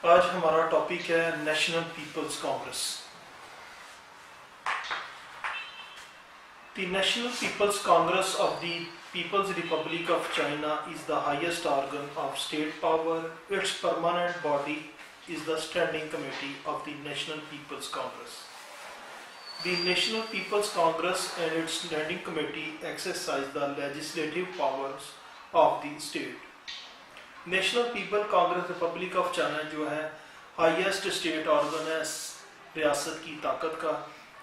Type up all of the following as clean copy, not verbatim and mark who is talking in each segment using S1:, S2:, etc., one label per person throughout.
S1: आज हमारा टॉपिक है National People's Congress. The National People's Congress of the People's Republic of China is the highest organ of state power. Its permanent body is the Standing Committee of the National People's Congress. The National People's Congress and its Standing Committee exercise the legislative powers of the state. National People Congress Republic of China जो है highest state organ है रियासत की ताकत का।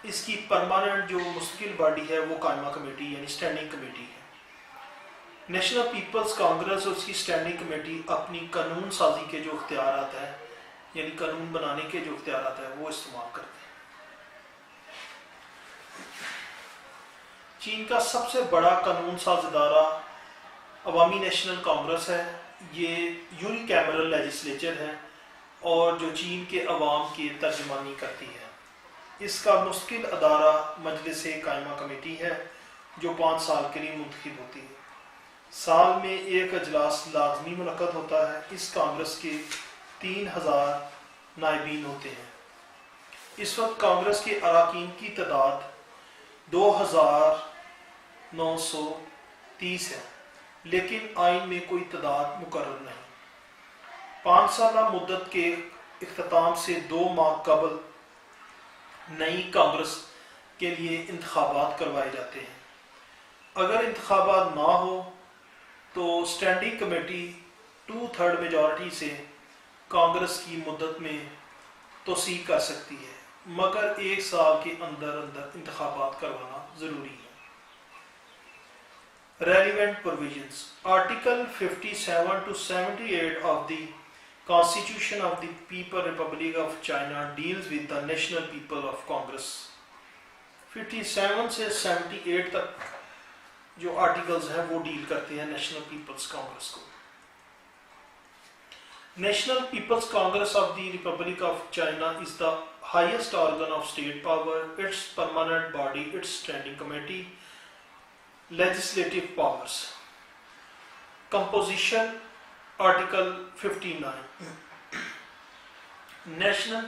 S1: इसकी permanent जो मुस्तकिल बॉडी है वो कायमा कमेटी यानी स्टैंडिंग कमेटी है। नेशनल पीपल्स कांग्रेस और उसकी स्टैंडिंग कमेटी अपनी कानून साजी के जो इख्तियारात है यानी कानून बनाने के जो इख्तियारात है वो इस्तेमाल करते हैं। चीन का सबसे बड़ा कानून साज इदारा अवामी नेशनल कांग्रेस है। ये यूनिकैमरल लेजिस्लेचर है और जो चीन के अवाम की तर्जमानी करती है। इसका मुस्तकिल अदारा मजलिस कायमा कमेटी है जो 5 साल के लिए मुंतखब होती है। साल में एक अजलास लाजमी मुनक़द होता है। इस कांग्रेस के 3000 नायबीन होते हैं। इस वक्त कांग्रेस के अरकान की तादाद 2930 है, लेकिन आइन में कोई तादाद मुकर्रर नहीं। 5 साल मुद्दत के इख्तिताम से 2 माह कबल नई कांग्रेस के लिए इंतखाबात करवाए जाते हैं। अगर इंतखाबात ना हो तो स्टैंडिंग कमेटी 2/3 मेजॉरिटी से कांग्रेस की मुद्दत में तोसी कर सकती है, मगर 1 साल के अंदर अंदर इंतखाबात करवाना ज़रूरी है। Relevant provisions. Article 57 to 78 of the Constitution of the People Republic of China deals with the National People of Congress. 57 से 78 तक जो आर्टिकल्स हैं वो डील करते हैं नेशनल पीपल्स कांग्रेस को। National People's Congress of the Republic of China is the highest organ of state power. Its permanent body, its standing committee, legislative powers. Composition Article 59. National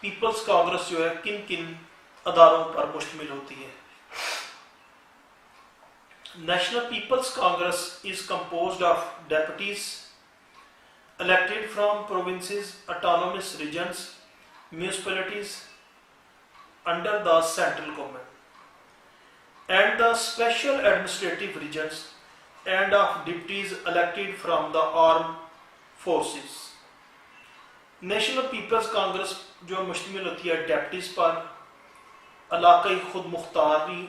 S1: People's Congress जो है किन किन अदारों पर मुश्तमिल होती है। National People's Congress is composed of deputies elected from provinces, autonomous regions, municipalities under the central government, and the special administrative regions, and of deputies elected from the armed forces. National People's Congress जो मुश्तमिल होती है deputies पर, इलाकाई खुद मुख्तारी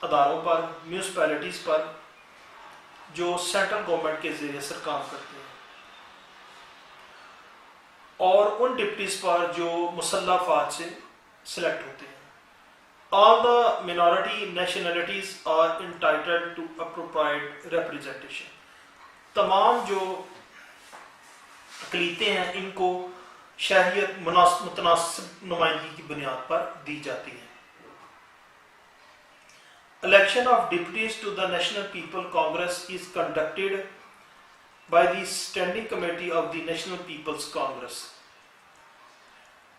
S1: अदारों पर, municipalities पर जो central government के ज़रिए से काम करते हैं, और उन डिप्टीज पर जो मुसल्लह अफवाज से सिलेक्ट होते हैं। All the minority nationalities are entitled to appropriate representation. तमाम जो अक़लीतें हैं इनको शहरियत मुतनासिब नुमाइंदगी की बुनियाद पर दी जाती है। Election of deputies to the National People Congress is conducted by the Standing Committee of the National People's Congress.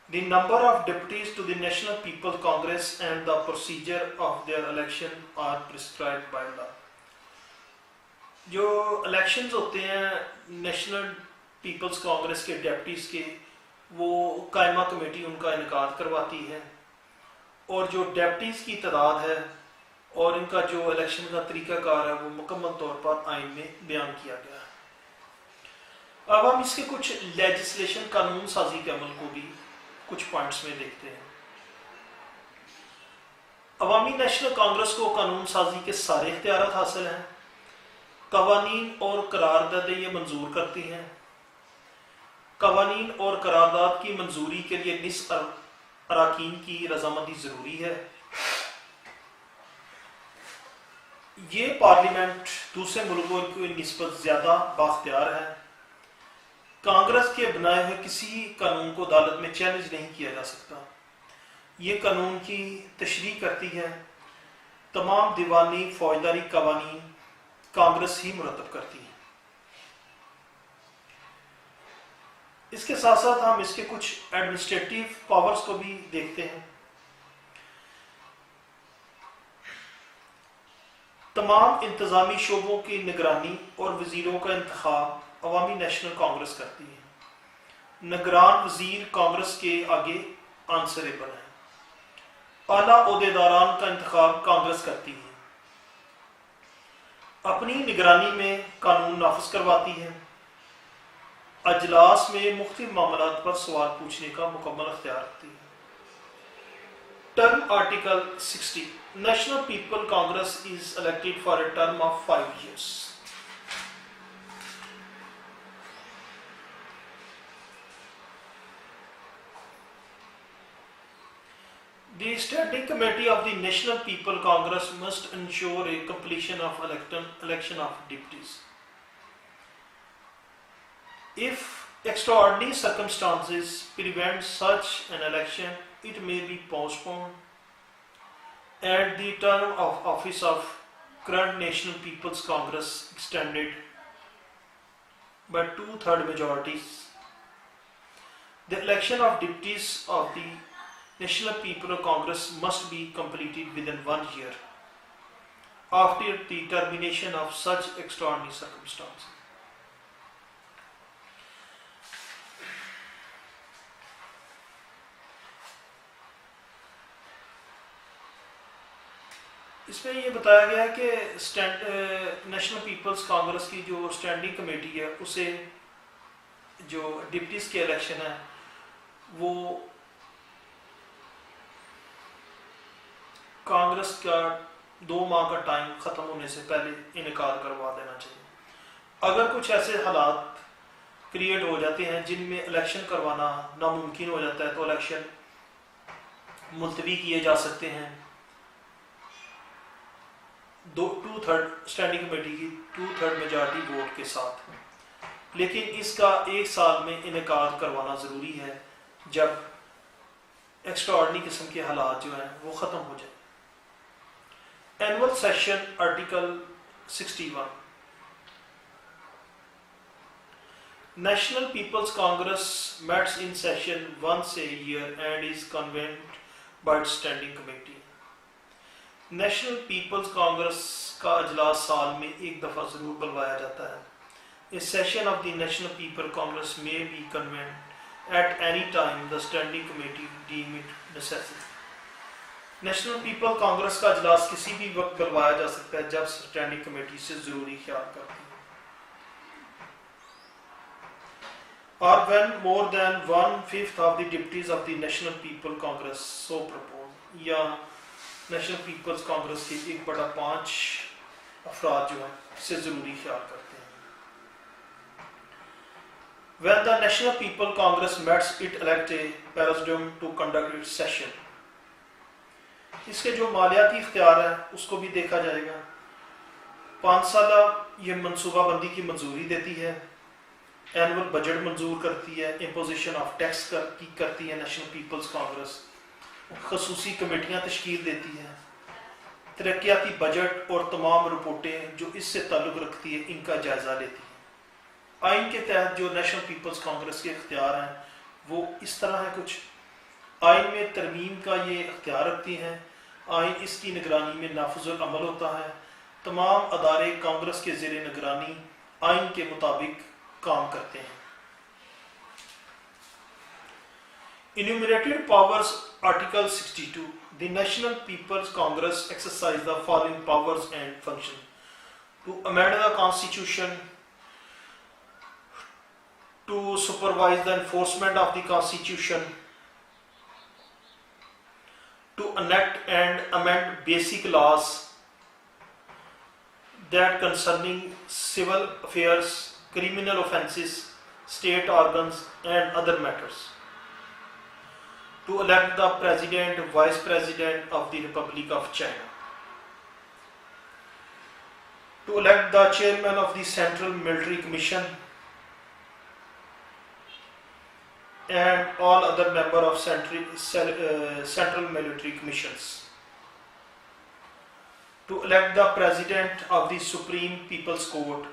S1: The number of deputies to the National People's Congress and the procedure of their election are prescribed by law. जो elections होते हैं national People's Congress के deputies के, वो कायमा committee उनका इनेकाद करवाती है, और जो डेप्यूटीज की तादाद है और इनका जो इलेक्शन का तरीकाकार है वो मुकम्मल तौर पर आइन में बयान किया गया है। अब हम इसके कुछ लेजिस्लेशन कानून साजी के अमल को भी कुछ पॉइंट्स में देखते हैं। अवामी नेशनल कांग्रेस को कानून साजी के सारे इख्तियारात हासिल हैं। कवानीन और करारदादें ये मंजूर करती हैं। कवानीन और करारदाद की मंजूरी के लिए निस्फ अरकान की रजामंदी जरूरी है। ये पार्लियामेंट दूसरे मुल्कों की निस्बत ज्यादा बाख्तियार है। कांग्रेस के बनाए हुए किसी कानून को अदालत में चैलेंज नहीं किया जा सकता। ये कानून की तशरीह करती है। तमाम दीवानी फौजदारी कवानीन कांग्रेस ही मुरतब करती है। इसके साथ साथ हम इसके कुछ एडमिनिस्ट्रेटिव पावर्स को भी देखते हैं। तमाम इंतजामी शोबों की निगरानी और वजीरों का इंतखाब अवामी नेशनल कांग्रेस करती है। निगरान वजीर कांग्रेस के आगे आंसरेबल है। आला ओहदेदारान का इंतखाब कांग्रेस करती है। अपनी निगरानी में कानून नाफिज करवाती है। अजलास में मुख्तलिफ मामलात पर सवाल पूछने का मुकम्मल अख्तियार रखती है। Term article 60 national People Congress is elected for a term of 5 years. The Standing Committee of the National People Congress must ensure a completion of election of deputies. If extraordinary circumstances prevent such an election, it may be postponed, and the term of office of current National People's Congress extended by 2/3 majorities. The election of deputies of the National People Congress must be completed within 1 year after the termination of such extraordinary circumstances. इसमें ये बताया गया है कि national People's Congress की जो standing committee है उसे जो डिप्टीज के इलेक्शन है वो कांग्रेस का 2 माह का टाइम ख़त्म होने से पहले इनकार करवा देना चाहिए। अगर कुछ ऐसे हालात क्रिएट हो जाते हैं जिनमें इलेक्शन करवाना नामुमकिन हो जाता है तो इलेक्शन मुलतवी किए जा सकते हैं। 2/3 स्टैंडिंग कमेटी की 2/3 मेजॉरिटी वोट के साथ, लेकिन इसका 1 साल में इनकार करवाना ज़रूरी है जब एक्स्ट्राऑर्डिनरी किस्म के हालात जो हैं वो ख़त्म हो जाए। Annual session article 61 National People's Congress meets in session once a year and is convened by its standing committee. National People's Congress का अजलास साल में एक दफ़ा ज़रूर बुलवाया जाता है। इस session of the National People Congress में be convened at any time the standing committee deem it necessary. National People Congress का अजलास किसी भी वक्त बुलवाया जा सकता है जब स्टैंडिंग कमेटी से ज़रूरी ख्याल करती है। Or when more than 1/5 of the deputies of the National People Congress so propose, या नेशनल पीपल्स कांग्रेस के 1/5 अफराद जो हैं इससे ज़रूरी ख्याल करते हैं। When the National People Congress meets, it elect a president to conduct its session. इसके जो मालियाती इख्तियार है उसको भी देखा जाएगा। 5 साला ये मनसूबाबंदी की मंजूरी देती है, एनुअल बजट मंजूर करती है, इम्पोजिशन ऑफ टैक्स करती है नेशनल पीपल्स कांग्रेस, खसूसी कमेटियाँ तश्कील देती है, तरक्याती बजट और तमाम रिपोर्टें जो इससे ताल्लुक़ रखती है इनका जायज़ा लेती है। आइन के तहत जो नेशनल पीपल्स कांग्रेस के इख्तियार हैं वो इस तरह है कुछ। आइन में तरमीम का ये इख्तियार रखती हैं। आइन इसकी निगरानी में नाफिजुल अमल होता है। तमाम अदारे कांग्रेस के ज़ेरे निगरानी आइन के मुताबिक काम करते हैं। Enumerated powers Article 62 The National People's Congress exercise the following powers and functions: to amend the Constitution, to supervise the enforcement of the Constitution, to enact and amend basic laws that concerning civil affairs, criminal offences, state organs and other matters, to elect the President, Vice President of the Republic of China, to elect the Chairman of the Central Military Commission and all other members of Central Military Commissions, to elect the President of the Supreme People's Court,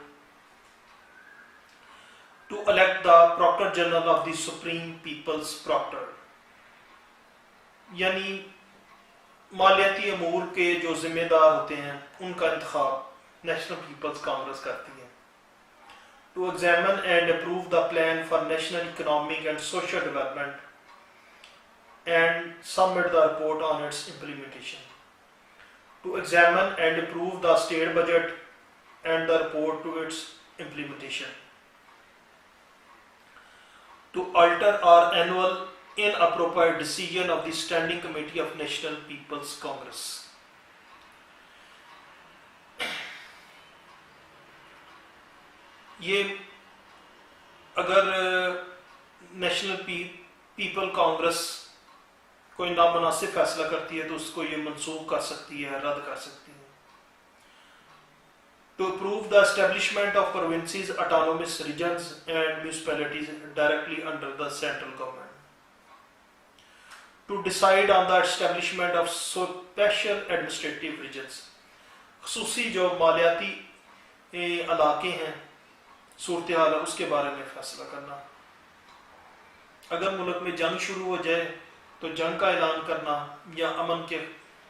S1: to elect the Proctor General of the Supreme People's Proctor, यानी मालियाती अमूर के जो जिम्मेदार होते हैं उनका इंतखाब national People's Congress करती है। To examine and approve the plan for national economic and social development and submit the report on its implementation. To examine and approve the state budget and the report to its implementation. To alter our annual inappropriate decision of the Standing Committee of National People's Congress. ये अगर national People Congress कोई नामुनासिब फैसला करती है तो उसको ये मंसूख कर सकती है, रद्द कर सकती है। To approve the establishment of provinces, autonomous regions and municipalities directly under the central government. To decide on the establishment of special administrative regions. खुसूसी जो मालियाती इलाके हैं, सूरत हाल है, उसके बारे में फैसला करना। अगर मुल्क में जंग शुरू हो जाए तो जंग का ऐलान करना या अमन के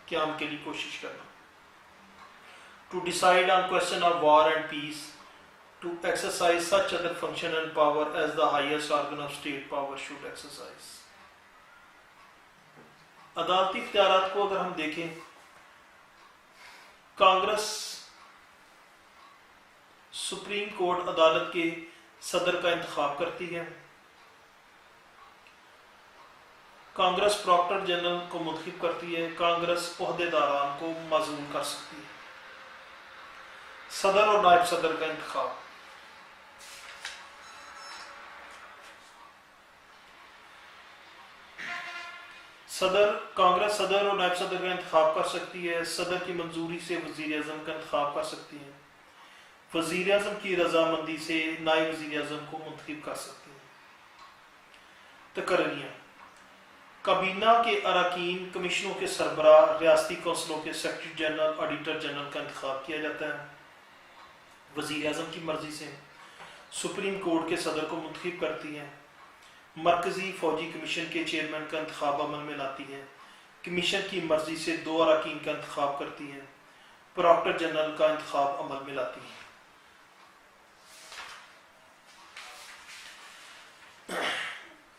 S1: क़याम के लिए कोशिश करना। To decide on question of war and peace, to exercise such other function and power as the highest organ of state power should exercise. अदालती इख्तियारात को अगर हम देखें, कांग्रेस सुप्रीम कोर्ट अदालत के सदर का इंतखाब करती है, कांग्रेस प्रॉक्टर जनरल को मुंतखब करती है, कांग्रेस ओहदेदारान को माजूल कर सकती है। सदर और नायब सदर का इंतखाब, कांग्रेस सदर और नायब सदर का इंतखाब कर सकती है। सदर की मंजूरी से वजीर आजम का इंतखाब कर सकती है। वजीर आजम की रजामंदी से नायब वजीर आजम को मुंतखब कर सकती है। तकर्रियाँ, काबीना के अरकान, कमिश्नरों के सरबराह, रियासती कौंसलों के सेक्रेटरी जनरल, ऑडिटर जनरल का इंतखाब किया जाता है। वजीर आजम की मर्जी से सुप्रीम कोर्ट के सदर को मुंतखब करती है। मरकजी फौजी कमीशन के चेयरमैन का इंतखाब अमल में लाती है। कमीशन की मर्जी से 2 अरकान का इंतखाब करती है। प्रॉक्टर जनरल का इंतखाब अमल में लाती है।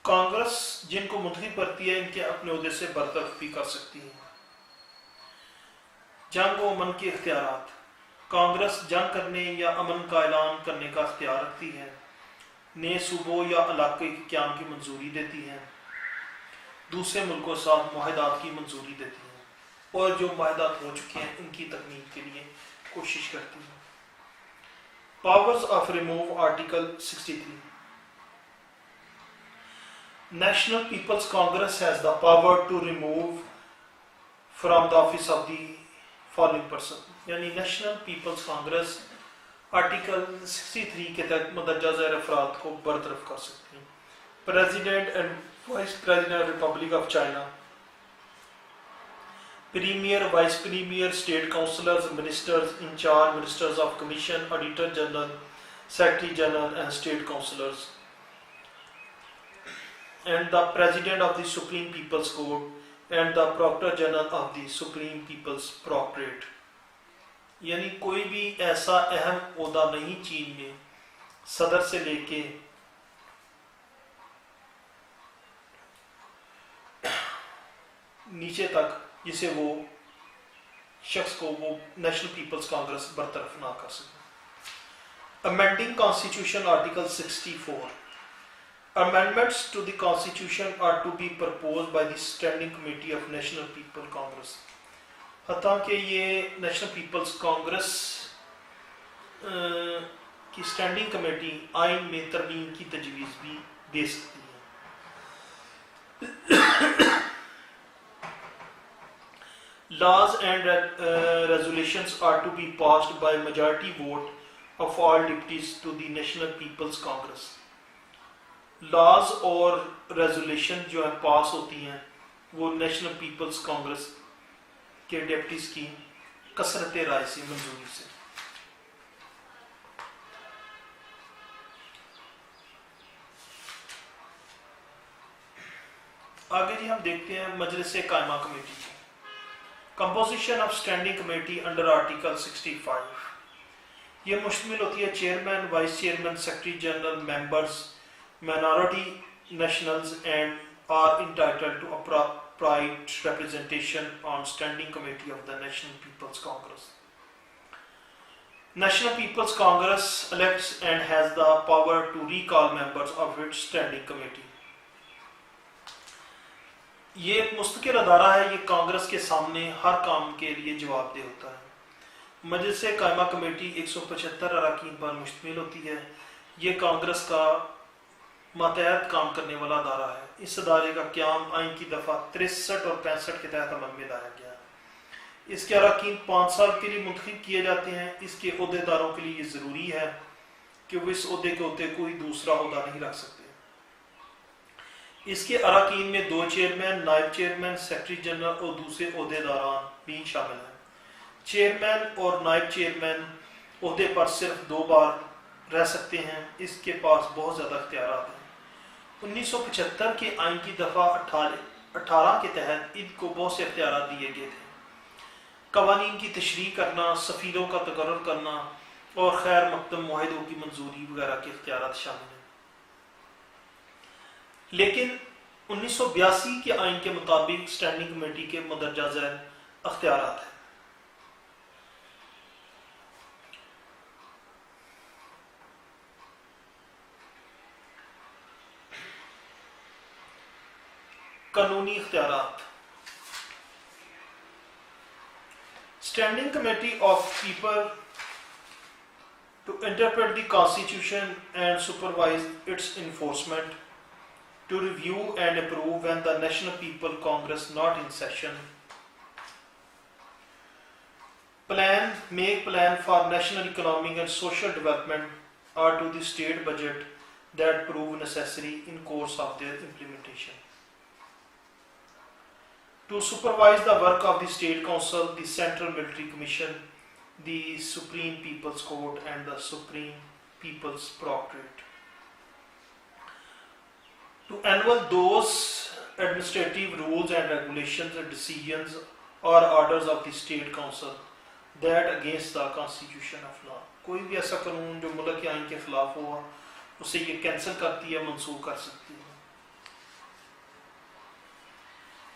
S1: कांग्रेस जिनको मुंतखब करती है, इनके अपने ओहदे से बरतरफ भी कर सकती है। जंग व अमन के इख्तियारात, कांग्रेस जंग करने या अमन का ऐलान करने का इख्तियार रखती है। नए सूबों या इलाके के क़याम की मंजूरी देती है। दूसरे मुल्कों के साथ मुआहदात की मंजूरी देती है और जो मुआहदात हो चुके हैं उनकी तकमील के लिए कोशिश करती है। Powers of remove, article 63। National People's Congress has the power to remove from the office of the following person, यानी नेशनल पीपल्स कांग्रेस आर्टिकल 63 के तहत मुदर्जा ज़ैर अफराद को बरतरफ कर सकती है। President and vice president Republic of China, premier, vice premier, state councillors, ministers, in charge ministers of commission, auditor general, secretary general and state councillors, and the President of the Supreme People's Court and the Proctor General of the Supreme People's Proctorate। यानी कोई भी ऐसा अहम ओहदा नहीं चीन में सदर से लेके नीचे तक जिसे वो शख्स को वो नेशनल पीपल्स कांग्रेस बरतरफ ना कर सके। Amending constitution, article 64। Amendments to the Constitution are to be proposed by the Standing Committee of National People Congress। हालांकि ये नेशनल पीपल्स कांग्रेस की स्टैंडिंग कमेटी आइन में तरमीम की तजवीज़ भी दे सकती है। Laws and resolutions are to be passed by majority vote of all deputies to the National People's Congress। Laws और रेजोल्यूशन जो है पास होती हैं वो नेशनल पीपल्स कांग्रेस के डेप्यूटीज की कसरत राय से, मंजूरी से। आगे जी हम देखते हैं मजलिस कायमा कमेटी की composition of standing committee under article 65। ये मुश्तमिल होती है chairman, vice chairman, secretary general, members, minority nationals and are entitled to appropriate representation on standing committee of the National People's Congress. National People's Congress elects and has the power to recall members of its standing committee. ये एक मुस्तकिल अदारा है, ये कांग्रेस के सामने हर काम के लिए जवाबदेह होता है। मजलिस कायमा कमेटी 175 अरकान पर मुश्तमिल होती है। ये कांग्रेस का मातहत काम करने वाला अदारा है। इस अदारे का क्याम आइन की दफ़ा 63 और 65 के तहत अमल में लाया गया। इसके अरकान 5 साल के लिए मुंतखब किए जाते हैं। इसके ओहदेदारों के लिए ये ज़रूरी है कि वो इस ओहदे के होते कोई दूसरा ओहदा नहीं रख सकते। इसके अरकान में 2 चेयरमैन, नायब चेयरमैन, सेक्रेटरी जनरल और दूसरे ओहदेदारान भी शामिल हैं। चेयरमैन और नायब चेयरमैन ओहदे पर सिर्फ 2 बार रह सकते हैं। इसके पास बहुत ज़्यादा इख्तियारात हैं। 1975 के आइन की दफ़ा 18 के तहत इनको बहुत से इख्तियारात दिए गए थे। कवानीन की तशरीह करना, सफ़ीरों का तकर्रुर करना और खैर मकदम मुआहिदों की मंजूरी वगैरह के इख्तियारात शामिल हैं। लेकिन 1982 के आइन के मुताबिक स्टैंडिंग कमेटी के मदरजा ज़ैल इख्तियारात हैं। कानूनी इख्तियारात। Standing committee of people to interpret the constitution and supervise its enforcement, to review and approve when the National People Congress not in session, make plan for national economic and social development or to the state budget that prove necessary in course of their implementation. To supervise the work of the State Council, the Central Military Commission, the Supreme People's Court and the Supreme People's Proctorate. To annul those administrative rules and regulations and decisions or orders of the State Council that against the Constitution of law. कोई भी ऐसा कानून जो मुल्क के आइन के खिलाफ हुआ उसे ये कैंसिल करती है, मंसूख कर सकती है।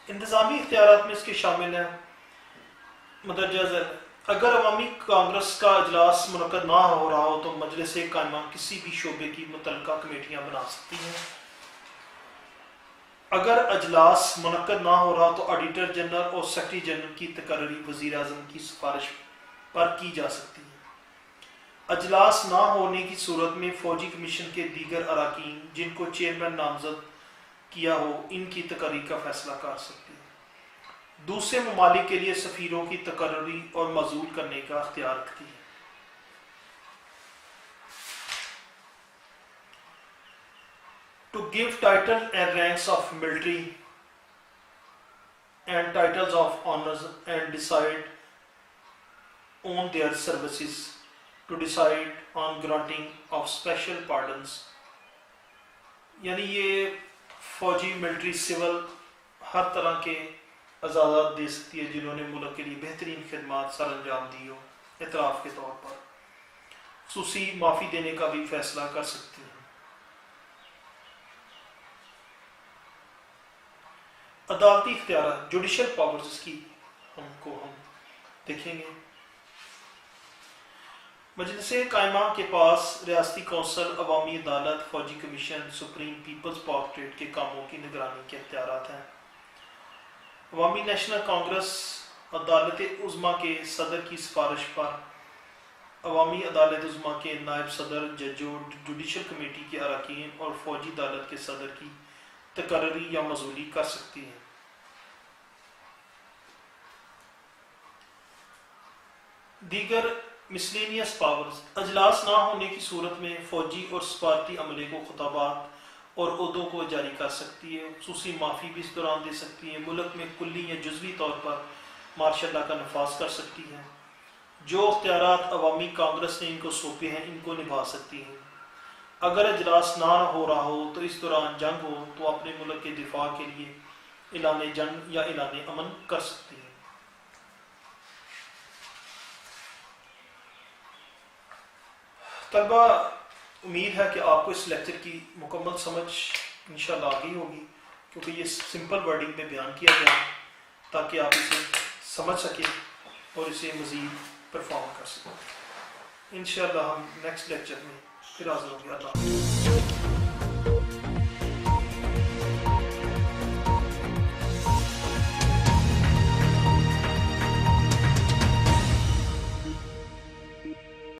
S1: इंतजामी इख्तियारात में इसके शामिल हैं मदरजा ज़ैल, अगर अवामी कांग्रेस का अजलास मुनक्कद ना हो रहा हो तो मजलिस कायमा किसी भी शोबे की मुतल्लिका कमेटियां बना सकती हैं। अगर अजलास मुनक्कद ना हो रहा तो ऑडिटर जनरल और सेक्रेटरी जनरल की तकर्री वज़ीर आज़म की सिफारिश पर की जा सकती है। अजलास ना होने की सूरत में फौजी कमीशन के दीगर अरकान जिनको चेयरमैन नामजद किया हो इनकी तकर्री का फैसला कर सकते हैं। दूसरे ममालिक के लिए सफ़ीरों की तकर्री और मजूल करने का अख्तियार रखती है। To give title and ranks of military and titles of honors and decide on their services, to decide on granting of special pardons, यानी ये फौजी, मिलिट्री, सिविल हर तरह के आज़ादात दे सकती है जिन्होंने मुल्क के लिए बेहतरीन खिदमात सर अंजाम दी हो। एतराफ़ के तौर पर खुसूसी माफ़ी देने का भी फैसला कर सकती है। अदालती इख्तियार, जुडिशल पावर्स इसकी हम देखेंगे। मजलिस कायमा के पास रियासती कौंसल, अवामी अदालत, फौजी कमीशन, सुप्रीम पीपल्स प्रोक्टरेट के कामों की निगरानी के इख्तियारात हैं। अवामी नेशनल कांग्रेस अदालत उज़्मा के सदर की सिफारिश पर अवामी अदालत उज़्मा के नायब सदर, जजों, जुडिशल कमेटी के अरकान और फौजी अदालत के सदर की तकर्री या मजूली कर सकती है। दीगर मिसलेनियस पावर्स, अजलास ना होने की सूरत में फौजी और सफारती अमले को खुताबात और उहदों को जारी कर सकती है। खुसूसी माफ़ी भी इस दौरान दे सकती है। मुल्क में कुल्ली या जुज़वी तौर पर मार्शल लॉ का नफाज कर सकती है। जो इख्तियारात अवामी कांग्रेस ने इनको सौंपे हैं इनको निभा सकती हैं। अगर अजलास ना हो रहा हो तो इस दौरान जंग हो तो अपने मुल्क के दिफा के लिए ऐलान जंग या ऐलान अमन कर सकती है। तलबा, उम्मीद है कि आपको इस लेक्चर की मुकम्मल समझ इंशाल्लाह आ गई होगी, क्योंकि ये सिंपल वर्डिंग में बयान किया गया है ताकि आप इसे समझ सकें और इसे मज़ीद परफॉर्म कर सकें। इंशाल्लाह हम नेक्स्ट लेक्चर में फिर हाज़िर होंगे। अल्लाह।